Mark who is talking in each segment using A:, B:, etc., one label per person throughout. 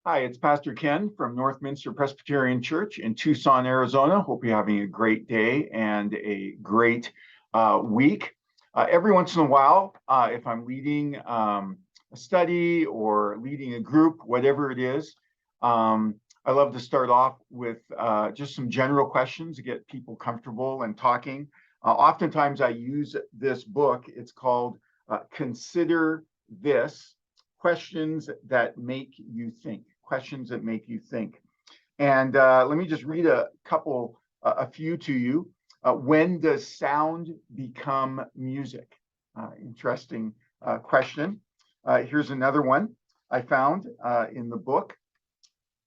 A: Hi, it's Pastor Ken from Northminster Presbyterian Church in Tucson, Arizona. Hope you're having a great day and a great week. Every once in a while, if I'm leading a study or leading a group, whatever it is, I love to start off with just some general questions to get people comfortable and talking. Oftentimes I use this book. It's called Consider This: Questions That Make You Think. Questions that make you think. And let me just read a few to you. When does sound become music? Interesting question. Here's another one I found in the book.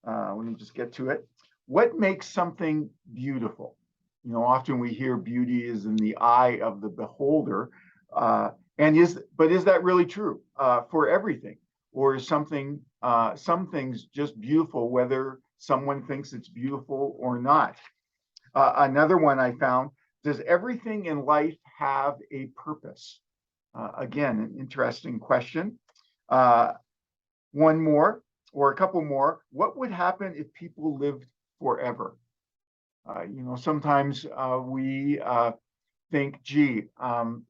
A: Let me just get to it. What makes something beautiful? You know, often we hear beauty is in the eye of the beholder. But is that really true for everything? Or is some things just beautiful, whether someone thinks it's beautiful or not? Another one I found: does everything in life have a purpose? Again, an interesting question. One more, or a couple more. What would happen if people lived forever? Sometimes we think, gee,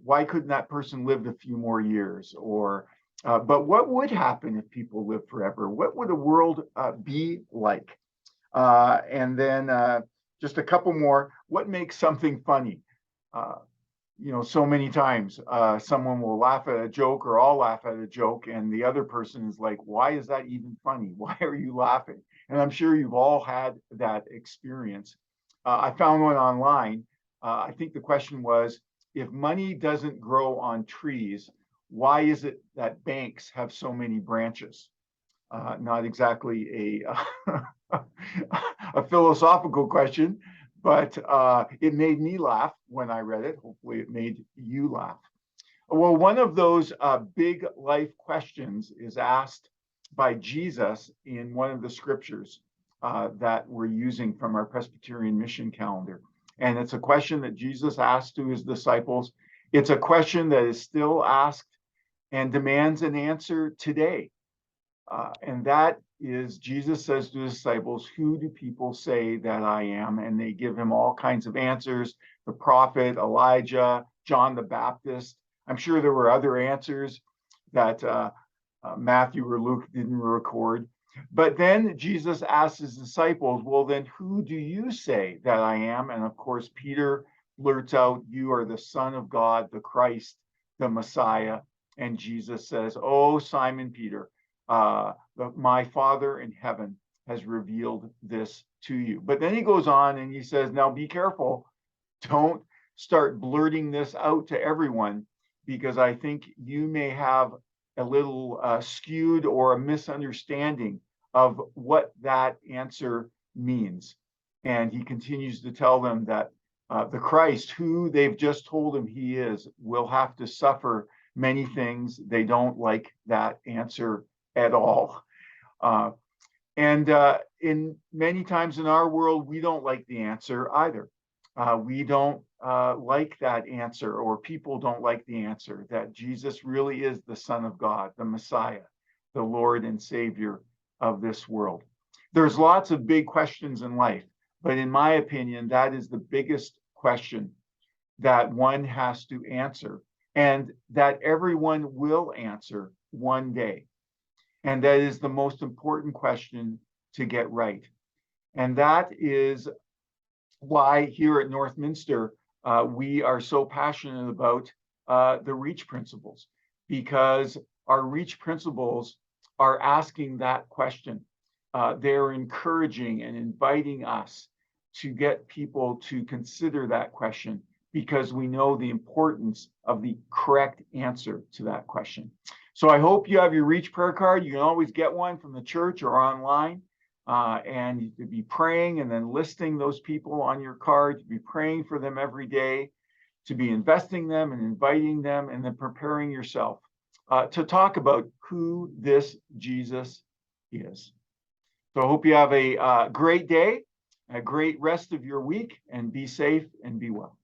A: why couldn't that person live a few more years? But what would happen if people lived forever? What would the world be like? And then just a couple more. What makes something funny? So many times someone will laugh at a joke, or I'll laugh at a joke, and the other person is like, why is that even funny? Why are you laughing? And I'm sure you've all had that experience. I found one online. I think the question was, if money doesn't grow on trees, why is it that banks have so many branches? Not exactly a philosophical question, but it made me laugh when I read it. Hopefully it made you laugh. Well, one of those big life questions is asked by Jesus in one of the scriptures that we're using from our Presbyterian mission calendar. And it's a question that Jesus asked to his disciples. It's a question that is still asked and demands an answer today. And that is, Jesus says to the disciples, who do people say that I am? And they give him all kinds of answers: the prophet, Elijah, John the Baptist. I'm sure there were other answers that Matthew or Luke didn't record. But then Jesus asks his disciples, well, then who do you say that I am? And of course, Peter blurts out, you are the Son of God, the Christ, the Messiah. And Jesus says, oh, Simon Peter, my Father in heaven has revealed this to you. But then he goes on and he says, now be careful. Don't start blurting this out to everyone, because I think you may have a little skewed or a misunderstanding of what that answer means. And he continues to tell them that the Christ, who they've just told him he is, will have to suffer many things. They don't like that answer at all. And in many times in our world, we don't like the answer either. We don't like that answer, or people don't like the answer that Jesus really is the Son of God, the Messiah, the Lord and Savior of this world. There's lots of big questions in life, but in my opinion, that is the biggest question that one has to answer, and that everyone will answer one day. And that is the most important question to get right. And that is why here at Northminster, we are so passionate about the REACH principles, because our REACH principles are asking that question. They're encouraging and inviting us to get people to consider that question, because we know the importance of the correct answer to that question. So I hope you have your REACH prayer card. You can always get one from the church or online. And you could be praying and then listing those people on your card, to be praying for them every day, to be investing them and inviting them, and then preparing yourself to talk about who this Jesus is. So I hope you have a great day, a great rest of your week, and be safe and be well.